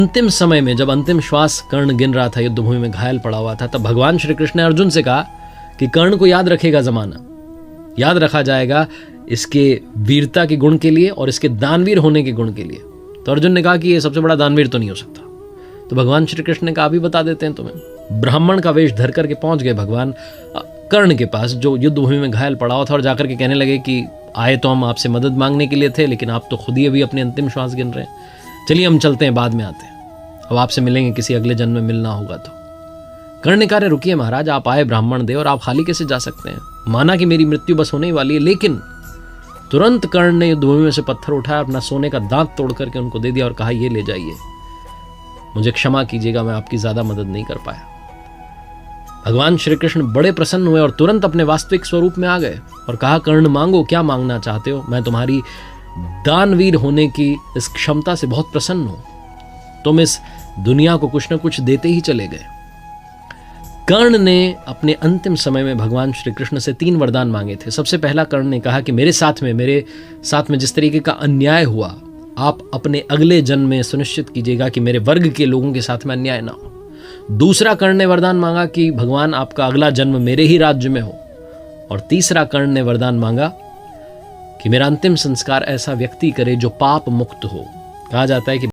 अंतिम समय में जब अंतिम श्वास कर्ण गिन रहा था, युद्ध भूमि में घायल पड़ा हुआ था, तब भगवान श्री कृष्ण ने अर्जुन से कहा कि कर्ण को याद रखेगा जमाना, याद रखा जाएगा इसके वीरता के गुण के लिए और इसके दानवीर होने के गुण के लिए। तो अर्जुन ने कहा कि ये सबसे बड़ा दानवीर तो नहीं हो सकता। तो भगवान श्री कृष्ण ने कहा अभी बता देते हैं तुम्हें। ब्राह्मण का वेश धर करके पहुंच गए भगवान कर्ण के पास, जो युद्ध भूमि में घायल पड़ा हुआ था, और जाकर के कहने लगे कि आए तो हम आपसे मदद मांगने के लिए थे, लेकिन आप तो खुद ही अभी अपनी अंतिम श्वास गिन रहे हैं। चलिए हम चलते हैं, बाद में आते हैं, अब आपसे मिलेंगे, किसी अगले जन्म में मिलना होगा तो। कर्ण ने कहा रुकिए महाराज, आप आए ब्राह्मण दे और आप खाली कैसे जा सकते हैं? माना कि मेरी मृत्यु बस होने ही वाली है, लेकिन तुरंत कर्ण ने युद्ध भूमि में से पत्थर उठाया, अपना सोने का दांत तोड़ करके उनको दे दिया और कहा ये ले जाइए, मुझे क्षमा कीजिएगा, मैं आपकी ज्यादा मदद नहीं कर पाया। भगवान श्री कृष्ण बड़े प्रसन्न हुए और तुरंत अपने वास्तविक स्वरूप में आ गए और कहा कर्ण मांगो, क्या मांगना चाहते हो? मैं तुम्हारी दानवीर होने की इस क्षमता से बहुत प्रसन्न हूं, तुम इस दुनिया को कुछ न कुछ देते ही चले गए। कर्ण ने अपने अंतिम समय में भगवान श्री कृष्ण से 3 वरदान मांगे थे। सबसे पहला कर्ण ने कहा कि मेरे साथ में जिस तरीके का अन्याय हुआ, आप अपने अगले जन्म में सुनिश्चित कीजिएगा कि मेरे वर्ग के लोगों के साथ में अन्याय ना हो। दूसरा कर्ण ने वरदान मांगा कि भगवान आपका अगला जन्म मेरे ही राज्य में हो। और तीसरा कर्ण ने वरदान मांगा कि मेरा अंतिम संस्कार ऐसा व्यक्ति करे जो पाप मुक्त हो। कहा जाता है कि